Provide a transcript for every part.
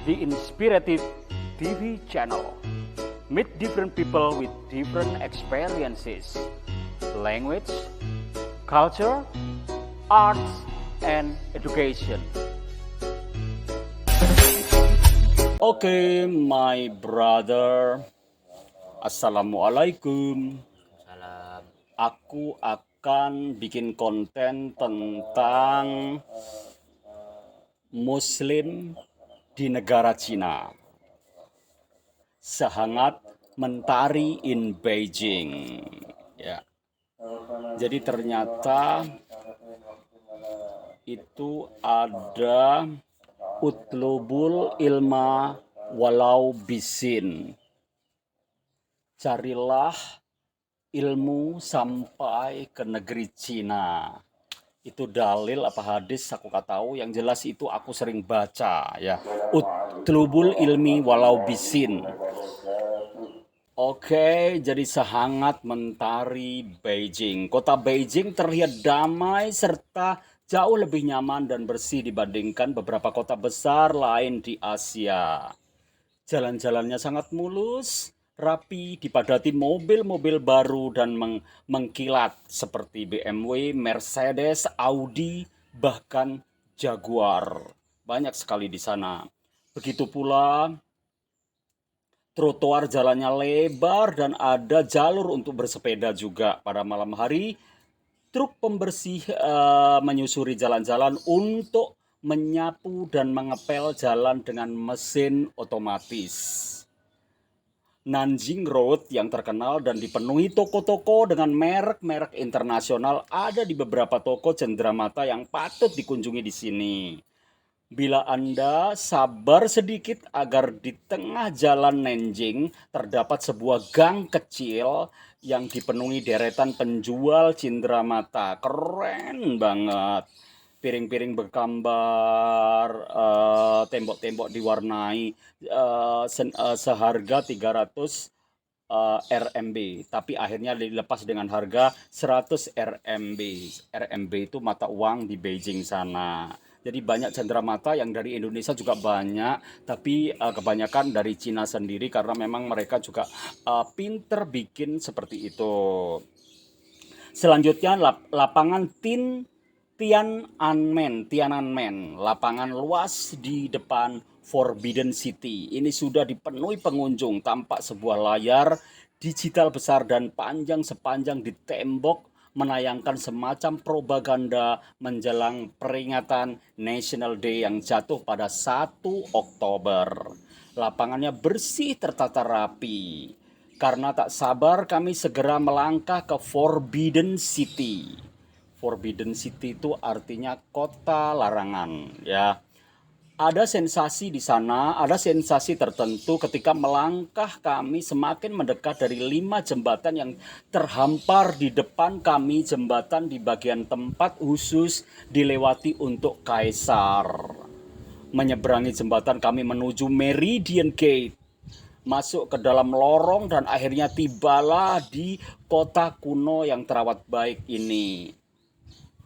the Inspirative TV channel. Meet different people with different experiences, language, culture, arts, and education. Okay, my brother. Assalamualaikum. Salam. Aku akan bikin konten tentang Muslim di negara Cina. Sehangat mentari in Beijing. Ya. Jadi ternyata itu ada utlubul ilma walau bisin. Carilah ilmu sampai ke negeri Cina. Itu dalil apa hadis aku gak tahu, yang jelas itu aku sering baca ya. Utlubul ilmi walau bisin. Oke, jadi sehangat mentari Beijing. Kota Beijing terlihat damai serta jauh lebih nyaman dan bersih dibandingkan beberapa kota besar lain di Asia. Jalan-jalannya sangat mulus, rapi, dipadati mobil-mobil baru dan mengkilat seperti BMW, Mercedes, Audi, bahkan Jaguar. Banyak sekali di sana. Begitu pula trotoar jalannya lebar dan ada jalur untuk bersepeda juga. Pada malam hari, truk pembersih menyusuri jalan-jalan untuk menyapu dan mengepel jalan dengan mesin otomatis. Nanjing Road yang terkenal dan dipenuhi toko-toko dengan merek-merek internasional ada di beberapa toko cenderamata yang patut dikunjungi di sini. Bila Anda sabar sedikit agar di tengah jalan Nanjing terdapat sebuah gang kecil yang dipenuhi deretan penjual cenderamata. Keren banget. Piring-piring bergambar, tembok-tembok diwarnai, seharga 300 RMB, tapi akhirnya dilepas dengan harga 100 RMB. RMB itu mata uang di Beijing sana. Jadi banyak cenderamata yang dari Indonesia juga banyak, tapi kebanyakan dari Cina sendiri karena memang mereka juga pinter bikin seperti itu. Selanjutnya lapangan Tiananmen, lapangan luas di depan Forbidden City. Ini sudah dipenuhi pengunjung, tampak sebuah layar digital besar dan panjang sepanjang di tembok menayangkan semacam propaganda menjelang peringatan National Day yang jatuh pada 1 Oktober. Lapangannya bersih tertata rapi. Karena tak sabar kami segera melangkah ke Forbidden City. Forbidden City itu artinya kota larangan ya. Ada sensasi di sana, ada sensasi tertentu ketika melangkah kami semakin mendekat dari 5 jembatan yang terhampar di depan kami. Jembatan di bagian tempat khusus dilewati untuk kaisar. Menyeberangi jembatan kami menuju Meridian Gate, masuk ke dalam lorong dan akhirnya tibalah di kota kuno yang terawat baik ini.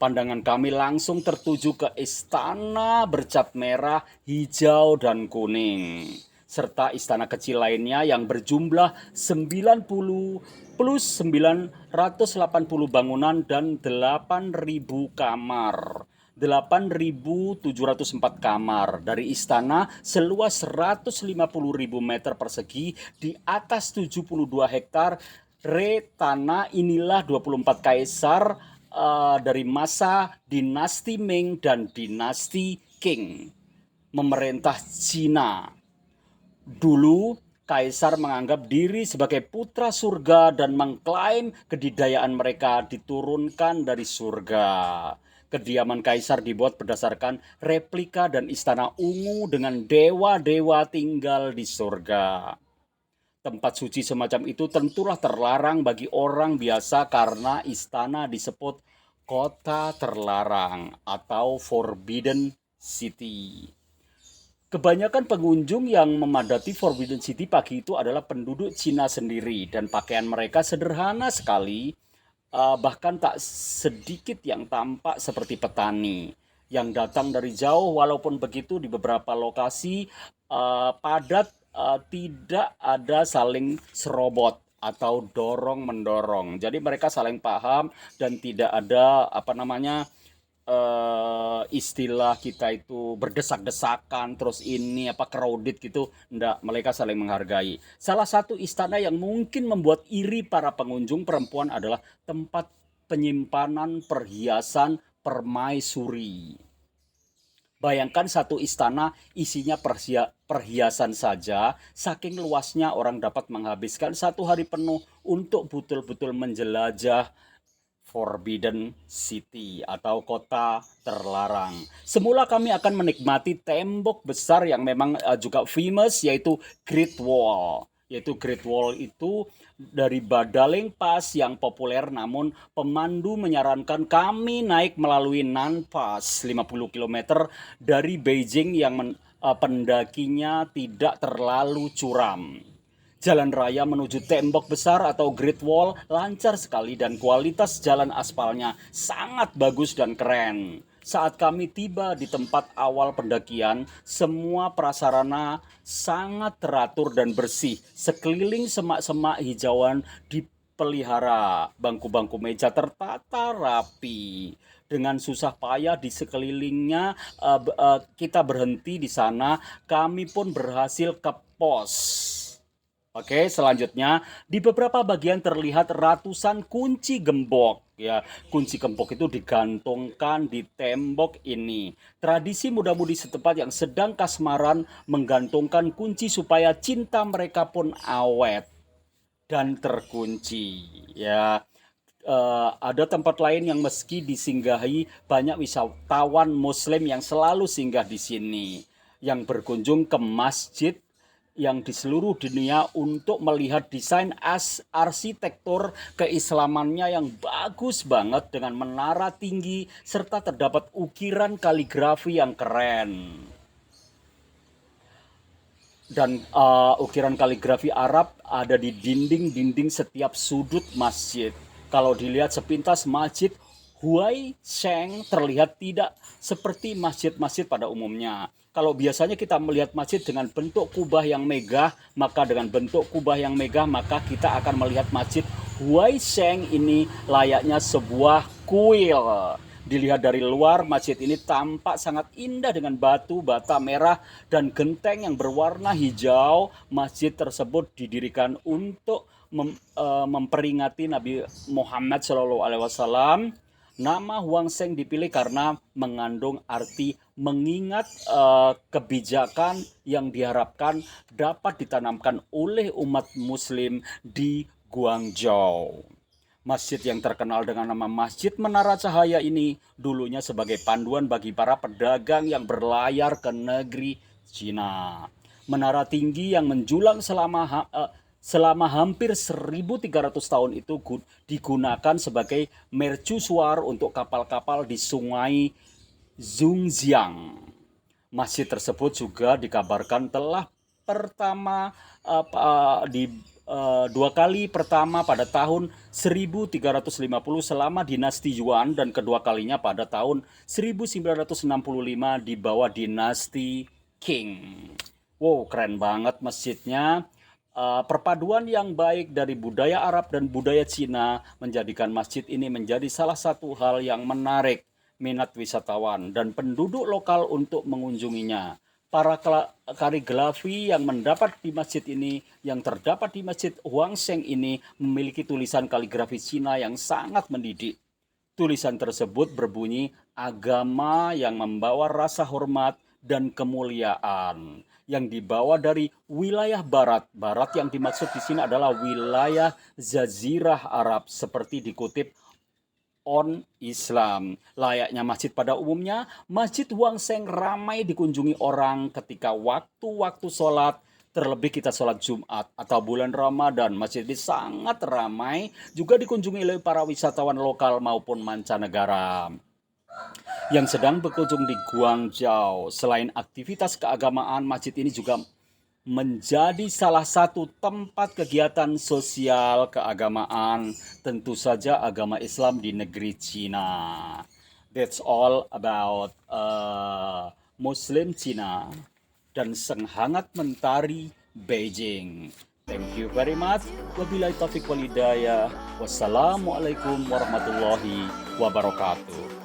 Pandangan kami langsung tertuju ke istana bercat merah, hijau, dan kuning. Serta istana kecil lainnya yang berjumlah 90 plus 980 bangunan dan 8.000 kamar. 8.704 kamar dari istana seluas 150.000 meter persegi di atas 72 hektar tanah. Inilah 24 kaisar dari masa dinasti Ming dan dinasti Qing memerintah Cina. Dulu kaisar menganggap diri sebagai putra surga dan mengklaim kedidayaan mereka diturunkan dari surga. Kediaman kaisar dibuat berdasarkan replika dan istana ungu dengan dewa-dewa tinggal di surga. Tempat suci semacam itu tentulah terlarang bagi orang biasa karena istana disebut kota terlarang atau Forbidden City. Kebanyakan pengunjung yang memadati Forbidden City pagi itu adalah penduduk Cina sendiri dan pakaian mereka sederhana sekali, bahkan tak sedikit yang tampak seperti petani yang datang dari jauh. Walaupun begitu, di beberapa lokasi padat, tidak ada saling serobot atau dorong mendorong. Jadi mereka saling paham dan tidak ada apa namanya, istilah kita itu berdesak-desakan terus ini apa crowded gitu, enggak, mereka saling menghargai. Salah satu istana yang mungkin membuat iri para pengunjung perempuan adalah tempat penyimpanan perhiasan permaisuri. Bayangkan satu istana isinya perhiasan saja, saking luasnya orang dapat menghabiskan satu hari penuh untuk betul-betul menjelajah Forbidden City atau kota terlarang. Semula kami akan menikmati tembok besar yang memang juga famous, yaitu Great Wall. Yaitu Great Wall itu dari Badaling Pass yang populer, namun pemandu menyarankan kami naik melalui Nan Pass 50 km dari Beijing yang pendakinya tidak terlalu curam. Jalan raya menuju tembok besar atau Great Wall lancar sekali dan kualitas jalan aspalnya sangat bagus dan keren. Saat kami tiba di tempat awal pendakian, semua prasarana sangat teratur dan bersih. Sekeliling semak-semak hijauan dipelihara, bangku-bangku meja tertata rapi. Dengan susah payah di sekelilingnya, kita berhenti di sana. Kami pun berhasil ke pos. Oke, selanjutnya di beberapa bagian terlihat ratusan kunci gembok. Ya, kunci gembok itu digantungkan di tembok ini. Tradisi muda-mudi setempat yang sedang kasmaran menggantungkan kunci supaya cinta mereka pun awet dan terkunci. Ya, ada tempat lain yang meski disinggahi banyak wisatawan Muslim yang selalu singgah di sini, yang berkunjung ke masjid yang di seluruh dunia untuk melihat desain arsitektur keislamannya yang bagus banget dengan menara tinggi serta terdapat ukiran kaligrafi yang keren. Dan ukiran kaligrafi Arab ada di dinding-dinding setiap sudut masjid. Kalau dilihat sepintas, masjid Huai Sheng terlihat tidak seperti masjid-masjid pada umumnya. Kalau biasanya kita melihat masjid dengan bentuk kubah yang megah, maka dengan bentuk kubah yang megah, maka kita akan melihat masjid Huai Sheng ini layaknya sebuah kuil. Dilihat dari luar, masjid ini tampak sangat indah dengan batu bata merah dan genteng yang berwarna hijau. Masjid tersebut didirikan untuk memperingati Nabi Muhammad SAW. Nama Huang Sheng dipilih karena mengandung arti mengingat kebijakan yang diharapkan dapat ditanamkan oleh umat Muslim di Guangzhou. Masjid yang terkenal dengan nama Masjid Menara Cahaya ini dulunya sebagai panduan bagi para pedagang yang berlayar ke negeri Cina. Menara tinggi yang menjulang selama hampir 1.300 tahun itu digunakan sebagai mercusuar untuk kapal-kapal di sungai Zhongjiang. Masjid tersebut juga dikabarkan telah pertama dua kali, pertama pada tahun 1350 selama dinasti Yuan dan kedua kalinya pada tahun 1965 di bawah dinasti Qing. Wow, keren banget masjidnya. Perpaduan yang baik dari budaya Arab dan budaya Cina menjadikan masjid ini menjadi salah satu hal yang menarik minat wisatawan dan penduduk lokal untuk mengunjunginya. Para kaligrafi yang terdapat di Masjid Huangsheng ini memiliki tulisan kaligrafi Cina yang sangat mendidik. Tulisan tersebut berbunyi agama yang membawa rasa hormat dan kemuliaan yang dibawa dari wilayah barat. Barat yang dimaksud di sini adalah wilayah Jazirah Arab seperti dikutip on Islam. Layaknya masjid pada umumnya, Masjid Huangsheng ramai dikunjungi orang ketika waktu-waktu sholat, terlebih kita sholat Jumat atau bulan Ramadan. Masjid ini sangat ramai, juga dikunjungi oleh para wisatawan lokal maupun mancanegara yang sedang berkunjung di Guangzhou. Selain aktivitas keagamaan, masjid ini juga menjadi salah satu tempat kegiatan sosial keagamaan, tentu saja agama Islam di negeri Cina. That's all about Muslim Cina. dan senghangat mentari Beijing. Thank you very much. Wabillahi taufiq wal hidayah. Wassalamualaikum warahmatullahi wabarakatuh.